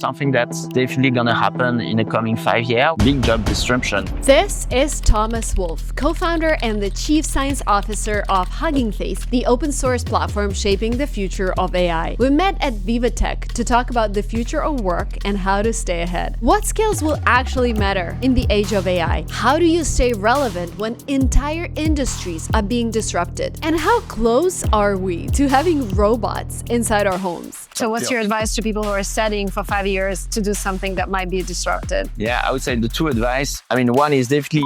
Something that's definitely going to happen in the coming 5 years. Big job disruption. This is Thomas Wolf, co-founder and the chief science officer of Hugging Face, the open source platform shaping the future of AI. We met at Viva Tech to talk about the future of work and how to stay ahead. What skills will actually matter in the age of AI? How do you stay relevant when entire industries are being disrupted? And how close are we to having robots inside our homes? So what's your advice to people who are studying for 5 years to do something that might be disrupted? Yeah, I would say the two advice. One is definitely...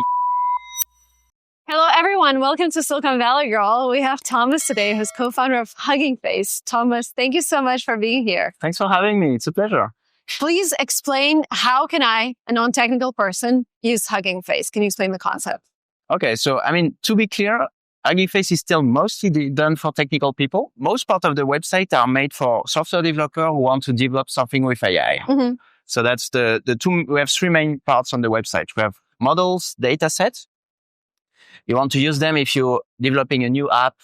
Hello, everyone. Welcome to Silicon Valley Girl. We have Thomas today, who's co-founder of Hugging Face. Thomas, thank you so much for being here. Thanks for having me. It's a pleasure. Please explain, how can I, a non-technical person, use Hugging Face? Can you explain the concept? Okay, so to be clear, Hugging Face is still mostly done for technical people. Most part of the website are made for software developers who want to develop something with AI. Mm-hmm. So that's the two. We have three main parts on the website. We have models, datasets. You want to use them if you're developing a new app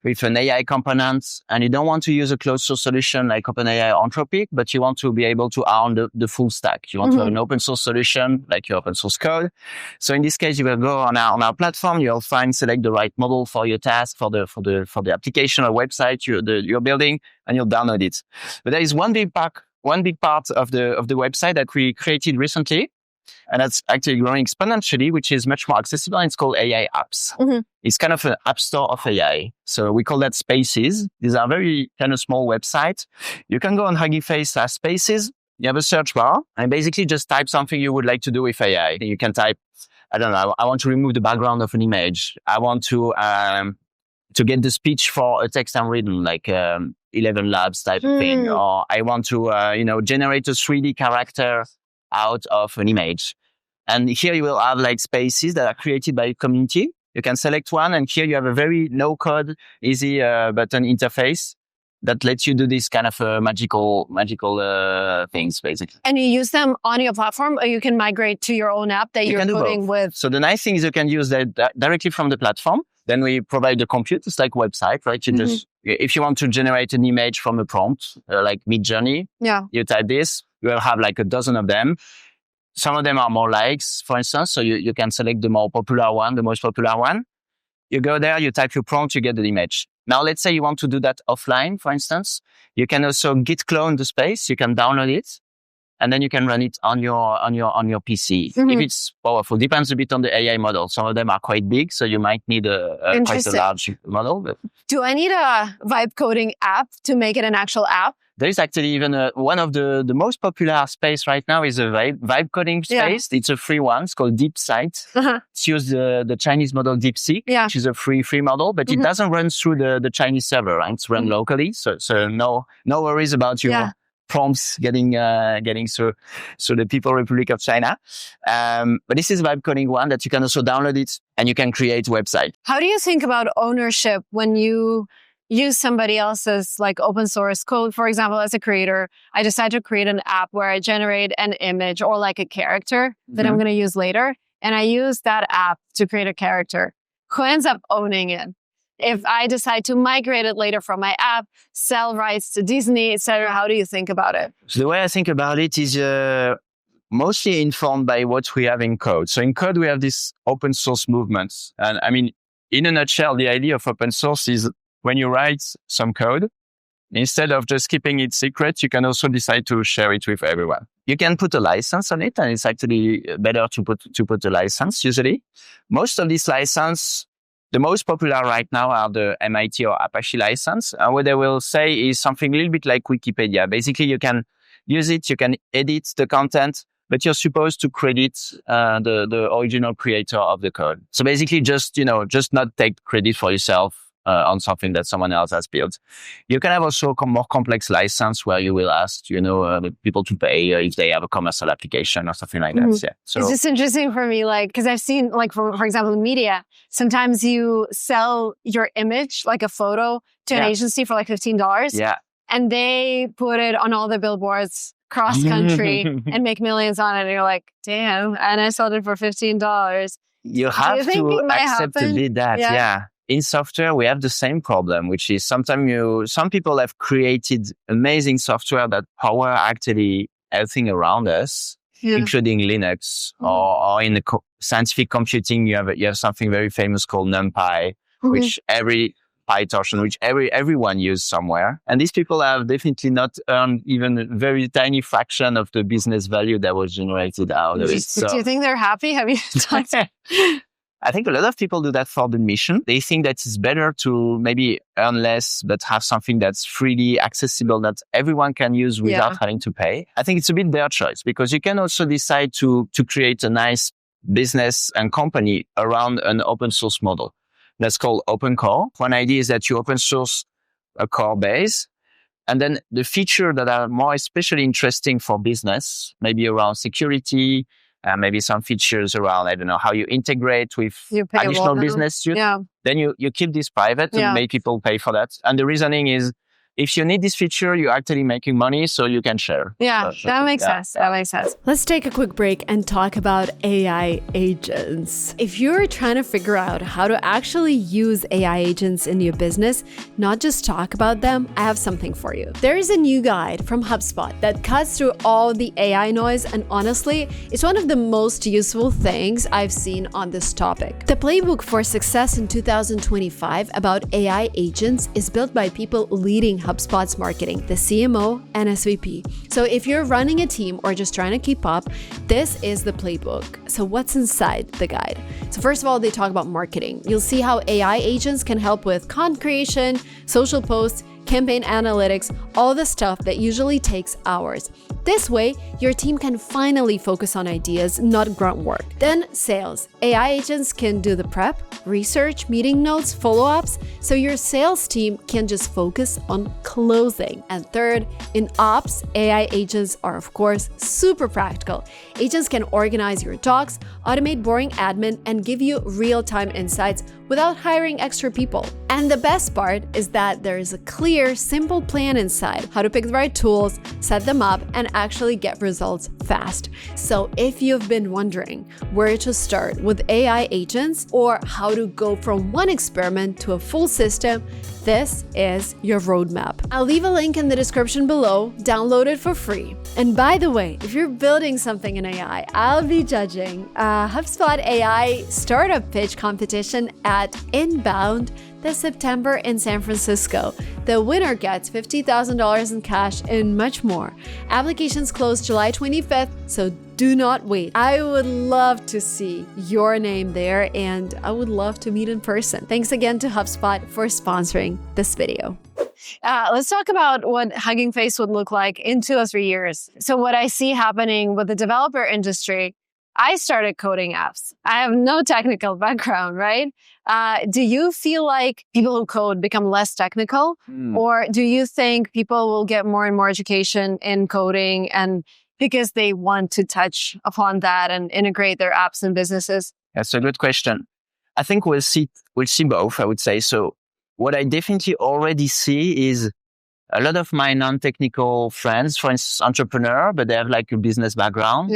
with an AI component and you don't want to use a closed source solution like OpenAI or Anthropic, but you want to be able to own the full stack. You want to have an open source solution like your open source code. So in this case, you will go on our platform. You'll select the right model for your task, for the application or website you're building, and you'll download it. But there is one big part of the website that we created recently, and that's actually growing exponentially, which is much more accessible. And it's called AI Apps. Mm-hmm. It's kind of an app store of AI. So we call that Spaces. These are very kind of small websites. You can go on Hugging Face /Spaces. You have a search bar and basically just type something you would like to do with AI. You can type, I don't know, I want to remove the background of an image. I want to get the speech for a text I'm reading, like 11 Labs type of thing. Or I want to, generate a 3D character out of an image. And here you will have like spaces that are created by a community. You can select one, and here you have a very no code, easy button interface that lets you do this kind of magical things, basically. And you use them on your platform, or you can migrate to your own app that you're coding with? So the nice thing is you can use that directly from the platform. Then we provide the compute. It's like a website, right? You just, if you want to generate an image from a prompt, like Midjourney, you type this, you will have like a dozen of them. Some of them are more likes, for instance. So you can select the most popular one. You go there, you type your prompt, you get the image. Now, let's say you want to do that offline, for instance. You can also git clone the space. You can download it, and then you can run it on your PC. If it's powerful, depends a bit on the AI model. Some of them are quite big, so you might need quite a large model. But do I need a vibe coding app to make it an actual app? There is actually even one of the most popular space right now is a vibe coding space. Yeah. It's a free one. It's called DeepSight. It's used the Chinese model DeepSeek, which is a free model, but it doesn't run through the Chinese server, right? It's run locally. So no worries about your prompts getting through the People Republic of China. But this is vibe coding one that you can also download it and you can create a website. How do you think about ownership when you use somebody else's like open source code? For example, as a creator, I decide to create an app where I generate an image or like a character that I'm going to use later. And I use that app to create a character. Who ends up owning it? If I decide to migrate it later from my app, sell rights to Disney, etc., how do you think about it? So the way I think about it is mostly informed by what we have in code. So in code, we have this open source movement. And in a nutshell, the idea of open source is when you write some code, instead of just keeping it secret, you can also decide to share it with everyone. You can put a license on it, and it's actually better to put a license usually. Most of these license, the most popular right now are the MIT or Apache license. And what they will say is something a little bit like Wikipedia. Basically, you can use it, you can edit the content, but you're supposed to credit the original creator of the code. So basically, just not take credit for yourself on something that someone else has built. You can have also a more complex license where you will ask, the people to pay if they have a commercial application or something like that. Yeah. So it's just interesting for me, because I've seen, for example, in media, sometimes you sell your image, like a photo, to an agency for like $15. Yeah. And they put it on all the billboards cross country and make millions on it. And you're like, damn, and I sold it for $15. You have to accept to do that. Yeah. In software, we have the same problem, which is some people have created amazing software that power actually everything around us, including Linux or in the scientific computing, you have something very famous called NumPy, which PyTorch, which everyone uses somewhere. And these people have definitely not earned even a very tiny fraction of the business value that was generated out of it. So, do you think they're happy? Have you talked? I think a lot of people do that for the mission. They think that it's better to maybe earn less, but have something that's freely accessible that everyone can use without having to pay. I think it's a bit their choice, because you can also decide to create a nice business and company around an open source model. That's called open core. One idea is that you open source a core base, and then the features that are more especially interesting for business, maybe around security, maybe some features around, I don't know, how you integrate with additional business suite. Then you keep this private and make people pay for that. And the reasoning is, if you need this feature, you're actually making money, so you can share. That makes sense. That makes sense. Let's take a quick break and talk about AI agents. If you're trying to figure out how to actually use AI agents in your business, not just talk about them, I have something for you. There is a new guide from HubSpot that cuts through all the AI noise, and honestly, it's one of the most useful things I've seen on this topic. The playbook for success in 2025 about AI agents is built by people leading HubSpot's marketing, the CMO and SVP. So if you're running a team or just trying to keep up, this is the playbook. So what's inside the guide? So first of all, they talk about marketing. You'll see how AI agents can help with content creation, social posts, campaign analytics, all the stuff that usually takes hours. This way, your team can finally focus on ideas, not grunt work. Then sales. AI agents can do the prep, research, meeting notes, follow-ups, so your sales team can just focus on closing. And third, in ops, AI agents are, of course, super practical. Agents can organize your docs, automate boring admin, and give you real-time insights without hiring extra people. And the best part is that there is a clear, simple plan inside how to pick the right tools, set them up, and actually get results fast. So if you've been wondering where to start with AI agents or how to go from one experiment to a full system, this is your roadmap. I'll leave a link in the description below. Download it for free. And by the way, if you're building something in AI, I'll be judging a HubSpot AI startup pitch competition at Inbound this September in San Francisco. The winner gets $50,000 in cash and much more. Applications close July 25th, so do not wait. I would love to see your name there, and I would love to meet in person. Thanks again to HubSpot for sponsoring this video. Let's talk about what Hugging Face would look like in 2 or 3 years. So what I see happening with the developer industry, I started coding apps. I have no technical background, right? Do you feel like people who code become less technical? Or do you think people will get more and more education in coding and because they want to touch upon that and integrate their apps and businesses? That's a good question. I think we'll see both, I would say. So what I definitely already see is a lot of my non-technical friends, for instance, entrepreneur, but they have like a business background.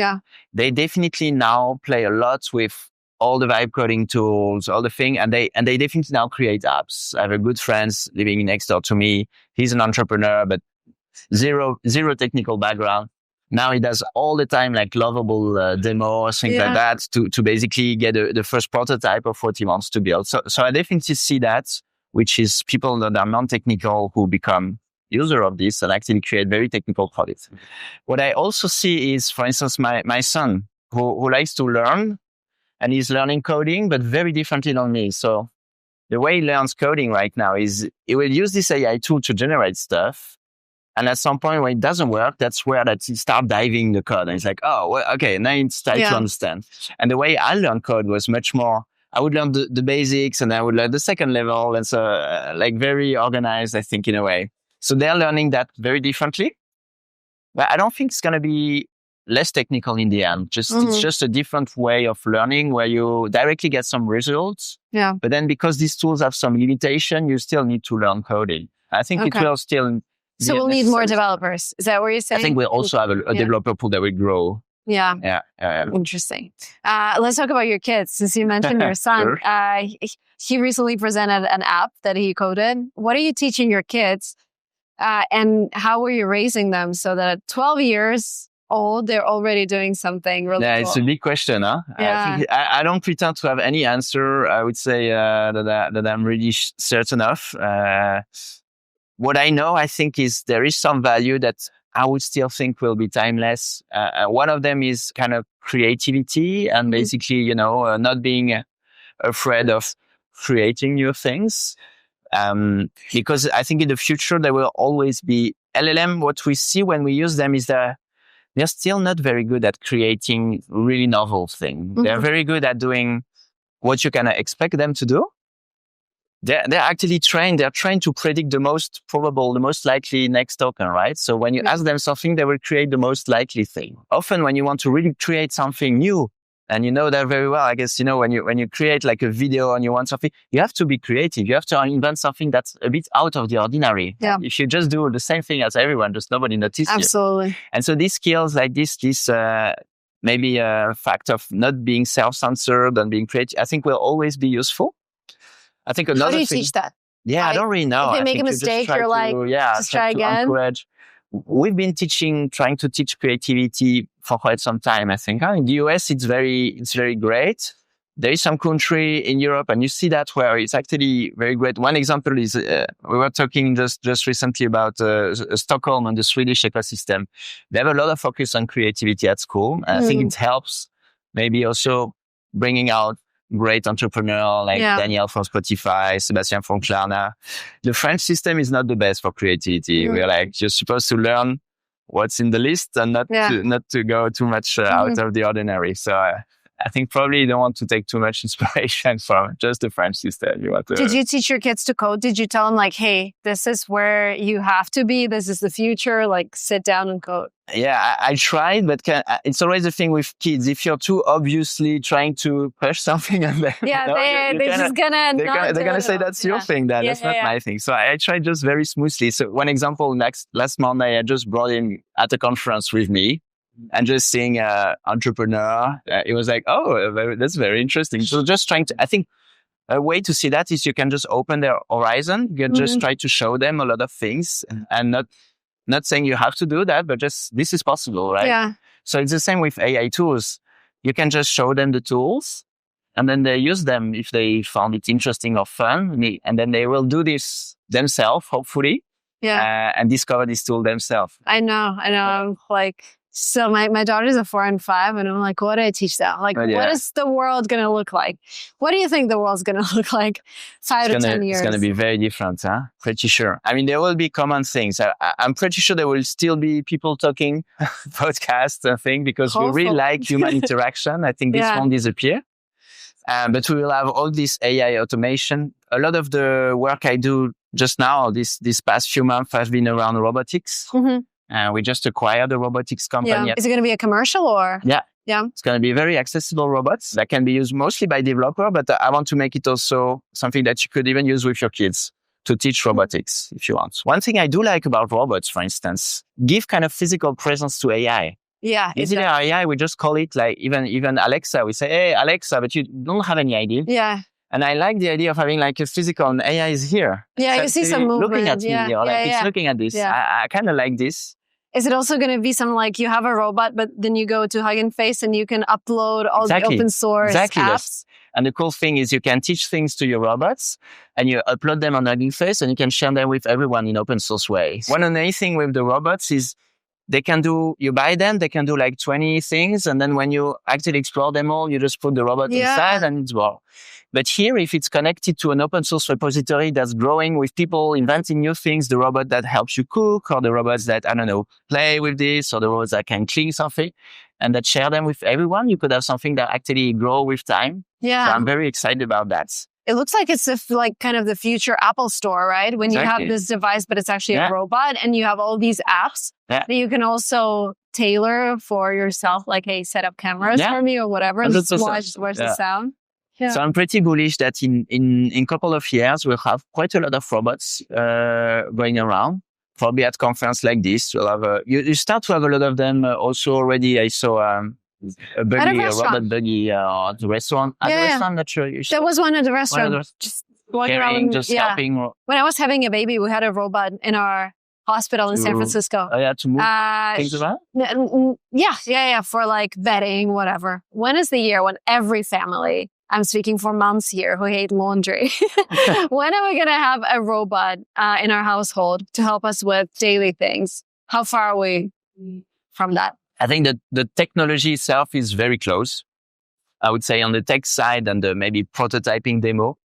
They definitely now play a lot with all the vibe coding tools, all the thing, and they definitely now create apps. I have a good friend living next door to me. He's an entrepreneur, but zero technical background. Now he does all the time like lovable demos, things like that, to basically get the first prototype of what he wants to build. So I definitely see that, which is people that are non-technical who become user of this and actually create very technical products. What I also see is, for instance, my son who likes to learn, and he's learning coding, but very differently than me. So the way he learns coding right now is he will use this AI tool to generate stuff. And at some point when it doesn't work, that's where he starts diving the code. And he's like, oh, well, okay, now it's time to understand. And the way I learned code was much more, I would learn the basics and I would learn the second level. And so like very organized, I think, in a way. So they're learning that very differently. But I don't think it's going to be less technical in the end. It's just a different way of learning where you directly get some results. But then because these tools have some limitation, you still need to learn coding. I think it will still. So we'll need more developers. Is that what you're saying? I think we'll also have a developer pool that will grow. Yeah. Interesting. Let's talk about your kids. Since you mentioned your son, he recently presented an app that he coded. What are you teaching your kids? And how were you raising them so that at 12 years, old, they're already doing something really cool. It's a big question, huh? Yeah. I don't pretend to have any answer. I would say that I'm really certain of. What I know, I think, is there is some value that I would still think will be timeless. One of them is kind of creativity and basically, not being afraid of creating new things. Because I think in the future, there will always be LLM. What we see when we use them is that they're still not very good at creating really novel things. They're very good at doing what you kind of expect them to do. They're actually trained. They're trained to predict the most probable, the most likely next token, right? So when you ask them something, they will create the most likely thing. Often when you want to really create something new, and you know that very well, I guess, when you create like a video and you want something, you have to be creative. You have to invent something that's a bit out of the ordinary. Yeah. If you just do the same thing as everyone, just nobody notices you. Absolutely. And so these skills like this maybe a fact of not being self-censored and being creative, I think will always be useful. I think another How do you thing, teach that? Yeah, I don't really know. If they make a mistake, you're like, just try again. We've been trying to teach creativity for quite some time, I think. In the US, it's very great. There is some country in Europe, and you see that where it's actually very great. One example is, we were talking just recently about Stockholm and the Swedish ecosystem. They have a lot of focus on creativity at school. And I think it helps maybe also bringing out great entrepreneur like Daniel from Spotify, Sebastian from Klarna. The French system is not the best for creativity. We're like, you're supposed to learn what's in the list and not to go too much out of the ordinary. So I think probably you don't want to take too much inspiration from just the French system. Did you teach your kids to code? Did you tell them like, hey, this is where you have to be. This is the future. Like sit down and code. Yeah, I tried, but it's always the thing with kids. If you're too obviously trying to push something on them, they're just gonna they're gonna say that's your thing. That's not my thing. So I tried just very smoothly. So one example, last Monday, I just brought him at a conference with me and just seeing entrepreneur. It was like, oh, that's very interesting. So just trying to, I think a way to see that is you can just open their horizon. You can just try to show them a lot of things and not saying you have to do that, but just this is possible, right? Yeah. So it's the same with AI tools. You can just show them the tools and then they use them if they found it interesting or fun. And then they will do this themselves, hopefully, and discover this tool themselves. I know. I'm like, so my daughter's a 4 and 5 and I'm like, what do I teach them? Like, what is the world going to look like? What do you think the world's going to look like 5 to 10 years? It's going to be very different, huh? Pretty sure. I mean, there will be common things. I'm pretty sure there will still be people talking, podcasts and things, because we really like human interaction. I think this won't disappear. But we will have all this AI automation. A lot of the work I do just now, this past few months, has been around robotics. We just acquired a robotics company. Yeah. Is it going to be a commercial or? Yeah. It's going to be very accessible robots that can be used mostly by developer, but I want to make it also something that you could even use with your kids to teach robotics if you want. One thing I do like about robots, for instance, give kind of physical presence to AI. Yeah. Easily AI, we just call it like even Alexa. We say, hey, Alexa, but you don't have any idea. Yeah. And I like the idea of having like a physical and AI is here. Yeah, you see some movement. Looking at me, it's looking at this. Yeah. I kind of like this. Is it also going to be something like you have a robot, but then you go to Hugging Face and you can upload all the open source apps? Yes. And the cool thing is you can teach things to your robots and you upload them on Hugging Face and you can share them with everyone in open source ways. One nice thing with the robots is you buy them, they can do like 20 things. And then when you actually explore them all, you just put the robot inside and it's well. But here, if it's connected to an open source repository that's growing with people inventing new things, the robot that helps you cook or the robots that, play with this or the robots that can clean something and that share them with everyone, you could have something that actually grow with time. Yeah. So I'm very excited about that. It looks like it's like kind of the future Apple store, right? When you have this device, but it's actually a robot and you have all these apps that you can also tailor for yourself, like, hey, set up cameras for me or whatever. And just watch the sound. Yeah. So I'm pretty bullish that in a couple of years, we'll have quite a lot of robots going around. Probably at conference like this, we'll have you start to have a lot of them also already. I saw a robot buggy at the restaurant. At the restaurant, not sure. There was one at the restaurant. Just walking around. Just helping. When I was having a baby, we had a robot in our hospital in San Francisco. Oh, yeah, to move things around? Yeah, for like bedding, whatever. When is the year when every family, I'm speaking for moms here who hate laundry, when are we going to have a robot in our household to help us with daily things? How far are we from that? I think that the technology itself is very close. I would say on the tech side and the maybe prototyping demo,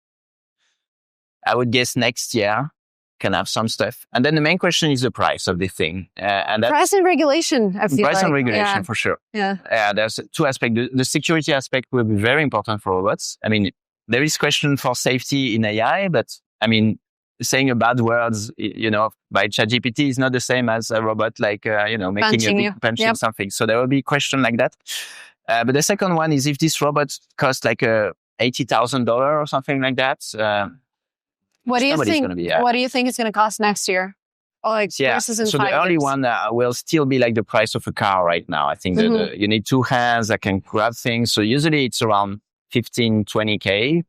I would guess next year can have some stuff. And then the main question is the price of the thing. And that's price and regulation, I feel price like. and regulation, Yeah. for sure. Yeah. There's two aspects. The security aspect will be very important for robots. I mean, there is question for safety in AI, but I mean, saying a bad words, by ChatGPT is not the same as a robot, like, making punching something. So there will be question like that. But the second one is if this robot costs like $80,000 or something like that. What do you think? What do you think it's going to cost next year? Or versus in 5 years? So the early one will still be like the price of a car right now. I think that you need two hands that can grab things. So usually it's around 15, 20K.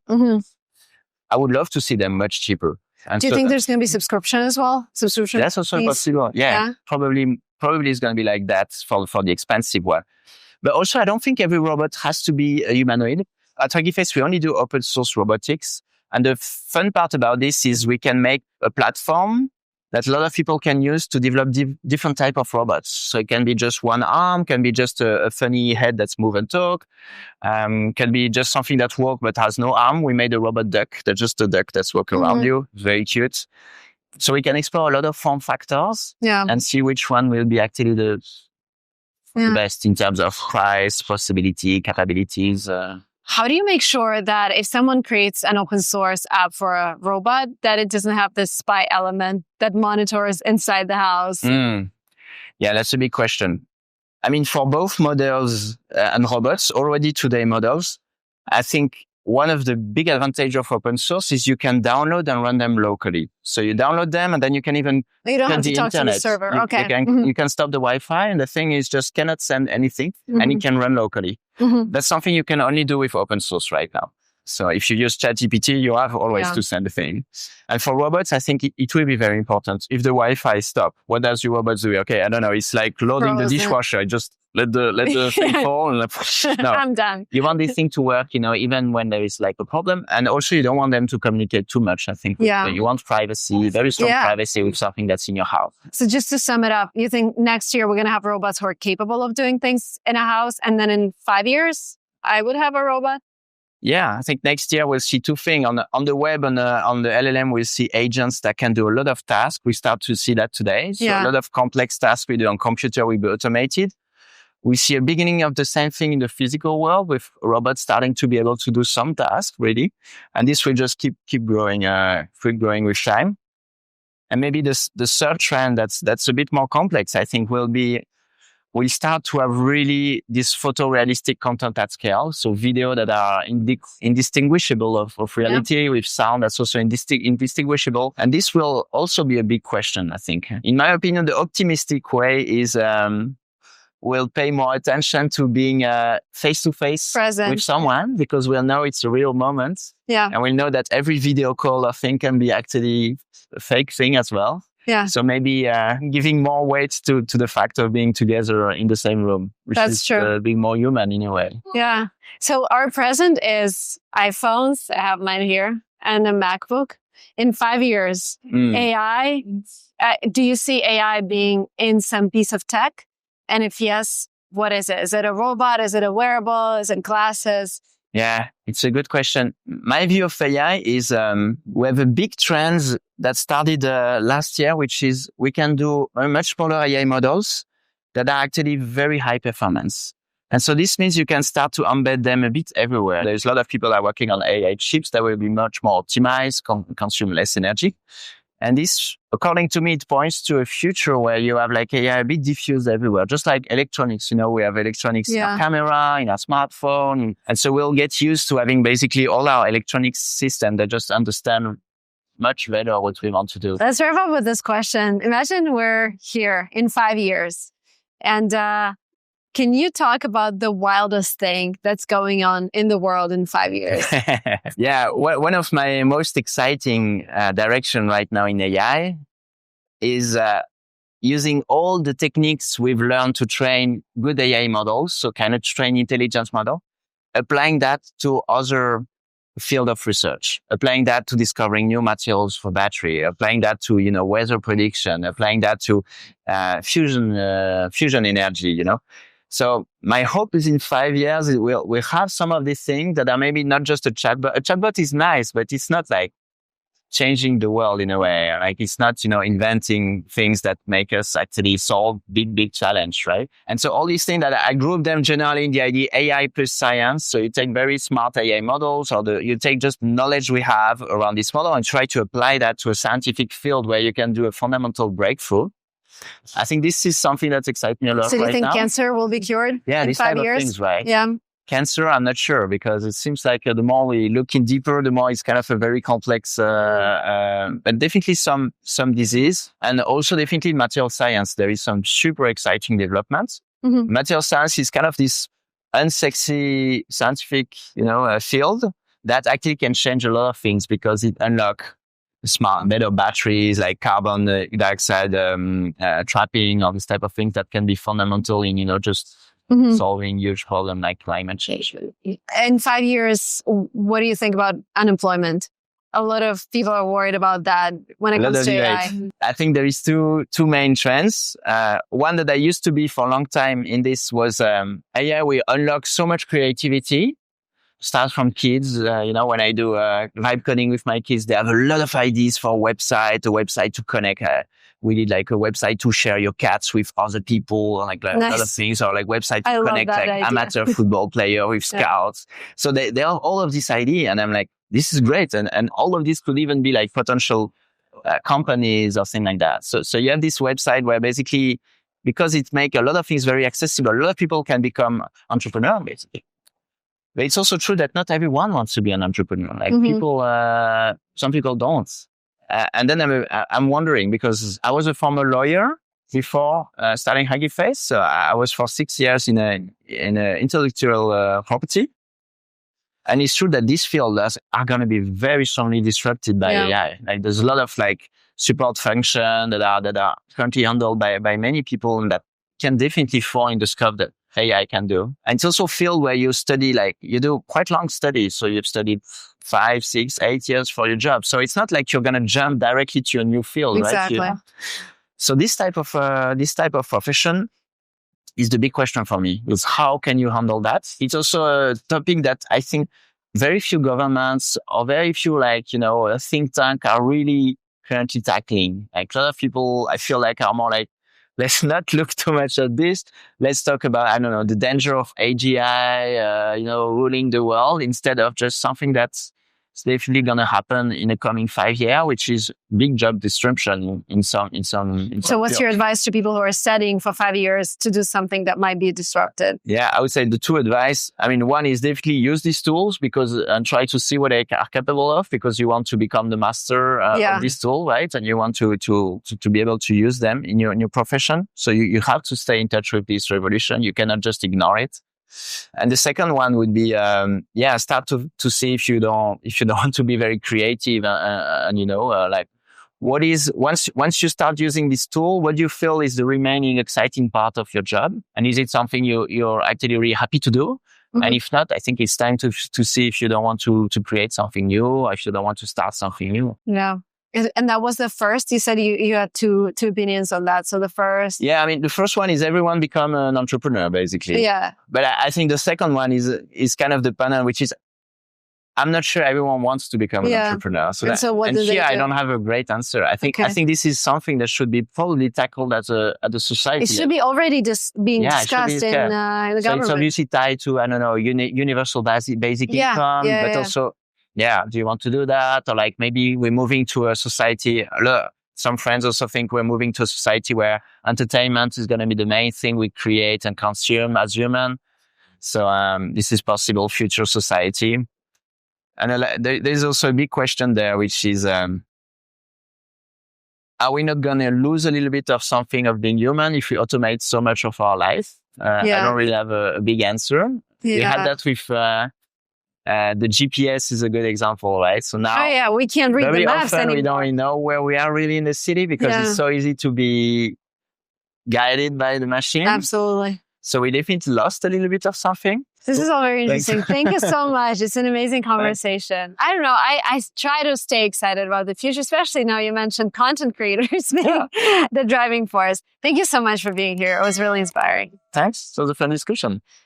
I would love to see them much cheaper. And do you think there's going to be subscription as well? Subscription? That's also possible. Yeah. Probably it's going to be like that for the expensive one. But also, I don't think every robot has to be a humanoid. At Hugging Face, we only do open source robotics. And the fun part about this is we can make a platform that a lot of people can use to develop different type of robots. So it can be just one arm, can be just a funny head that's move and talk, can be just something that walks but has no arm. We made a robot duck, that's just a duck that's walking around you. Very cute. So we can explore a lot of form factors and see which one will be actually the best in terms of price, possibility, capabilities. How do you make sure that if someone creates an open source app for a robot, that it doesn't have this spy element that monitors inside the house? Yeah, that's a big question. I mean, for both models and robots, already today models, I think one of the big advantages of open source is you can download and run them locally. So you download them and then you can even you don't have to talk to the server. You can stop the Wi-Fi and the thing is just cannot send anything and it can run locally. That's something you can only do with open source right now. So if you use ChatGPT, you have always to send the thing. And for robots, I think it will be very important. If the Wi-Fi stop, what does your robot do? Okay, I don't know. It's like loading the dishwasher. Just let the thing fall. No, I'm done. You want this thing to work, even when there is like a problem. And also you don't want them to communicate too much. I think you want privacy, very strong privacy with something that's in your house. So just to sum it up, you think next year we're going to have robots who are capable of doing things in a house. And then in 5 years, I would have a robot? Yeah, I think next year we'll see two things. On the web, on the LLM, we'll see agents that can do a lot of tasks. We start to see that today. So a lot of complex tasks we do on computer will be automated. We see a beginning of the same thing in the physical world with robots starting to be able to do some tasks, really. And this will just keep growing with time. And maybe the third trend that's a bit more complex, I think, we'll start to have really this photorealistic content at scale. So video that are indistinguishable of reality with sound that's also indistinguishable. And this will also be a big question, I think. In my opinion, the optimistic way is we'll pay more attention to being face-to-face with someone because we'll know it's a real moment. Yeah. And we'll know that every video call or thing can be actually a fake thing as well. Yeah. So maybe giving more weight to the fact of being together in the same room, which is being more human in a way. Yeah. So our present is iPhones. I have mine here and a MacBook. In 5 years, AI, do you see AI being in some piece of tech? And if yes, what is it? Is it a robot? Is it a wearable? Is it glasses? Yeah, it's a good question. My view of AI is we have a big trend that started last year, which is we can do much smaller AI models that are actually very high performance. And so this means you can start to embed them a bit everywhere. There's a lot of people that are working on AI chips that will be much more optimized, consume less energy. And this, according to me, it points to a future where you have like AI a bit diffused everywhere, just like electronics. We have electronics in our camera, in our smartphone. And so we'll get used to having basically all our electronic system that just understand much better what we want to do. Let's wrap up with this question. Imagine we're here in 5 years. And can you talk about the wildest thing that's going on in the world in 5 years? Yeah, one of my most exciting direction right now in AI is using all the techniques we've learned to train good AI models, so kind of train intelligence model, applying that to other field of research, applying that to discovering new materials for battery, applying that to, weather prediction, applying that to fusion energy, So my hope is in 5 years, we'll have some of these things that are maybe not just a chatbot. A chatbot is nice, but it's not like changing the world in a way. Like it's not, inventing things that make us actually solve big challenge, right? And so all these things that I group them generally in the idea AI plus science. So you take very smart AI models, or you take just knowledge we have around this model and try to apply that to a scientific field where you can do a fundamental breakthrough. I think this is something that's exciting me a lot. So do you think now. Cancer will be cured in 5 years? Of things, right? Yeah. Cancer, I'm not sure, because it seems like the more we look in deeper, the more it's kind of a very complex, but definitely some disease, and also definitely in material science, there is some super exciting developments. Mm-hmm. Material science is kind of this unsexy scientific, field that actually can change a lot of things because it unlocks smart, better batteries like carbon dioxide trapping, all this type of things that can be fundamental in, just solving huge problem like climate change. In 5 years, what do you think about unemployment? A lot of people are worried about that when it comes to AI. I think there is two main trends. One that I used to be for a long time in this was AI will unlock so much creativity. Start from kids, when I do vibe coding with my kids, they have a lot of ideas for a website to connect. We did like a website to share your cats with other people, like a lot of things, or like website to connect like amateur football player with scouts. So they have all of this idea, and I'm like, this is great. And all of this could even be like potential companies or something like that. So you have this website where basically, because it makes a lot of things very accessible, a lot of people can become entrepreneurs, basically. But it's also true that not everyone wants to be an entrepreneur. Like some people don't. And then I'm wondering, because I was a former lawyer before starting Hugging Face. So I was for 6 years in a intellectual property. And it's true that these fields are going to be very strongly disrupted by AI. Like there's a lot of like support function that are currently handled by many people, and that can definitely fall in the scope that AI can do. And it's also a field where you study, like you do quite long studies. So you've studied 5, 6, 8 years for your job. So it's not like you're going to jump directly to a new field, exactly. Right? So this type of profession is the big question for me, is how can you handle that? It's also a topic that I think very few governments or very few think tank are really currently tackling. Like a lot of people, I feel like, are more like, let's not look too much at this. Let's talk about, the danger of AGI, ruling the world, instead of just something that's definitely going to happen in the coming 5 years, which is big job disruption in some. So what's your advice to people who are studying for 5 years to do something that might be disrupted? Yeah, I would say the two advice. One is definitely use these tools and try to see what they are capable of, because you want to become the master of this tool, right? And you want to be able to use them in your profession. So you have to stay in touch with this revolution. You cannot just ignore it. And the second one would be, start to see if you don't want to be very creative, like what is, once you start using this tool, what do you feel is the remaining exciting part of your job? And is it something you're actually really happy to do? Mm-hmm. And if not, I think it's time to see if you don't want to create something new, or if you don't want to start something new. Yeah. And that was the first. You said you had two opinions on that. So the first, the first one is everyone become an entrepreneur, basically. Yeah. But I think the second one is kind of the panel, which is, I'm not sure everyone wants to become an entrepreneur. And here I don't have a great answer. I think this is something that should be probably tackled as a society. It should be already just being discussed in the government. So it's obviously tied to universal basic income, but also. Yeah, do you want to do that? Or like maybe we're moving to a society. Some friends also think we're moving to a society where entertainment is going to be the main thing we create and consume as human. So this is possible future society. And there's also a big question there, which is, are we not going to lose a little bit of something of being human if we automate so much of our life? I don't really have a big answer. Yeah. We had that with... the GPS is a good example, right? So now, we can't read the maps anymore. We don't really know where we are really in the city, because it's so easy to be guided by the machine. Absolutely. So we definitely lost a little bit of something. This is all very interesting. Thank you so much. It's an amazing conversation. I don't know. I try to stay excited about the future, especially now you mentioned content creators being the driving force. Thank you so much for being here. It was really inspiring. Thanks. It was a fun discussion.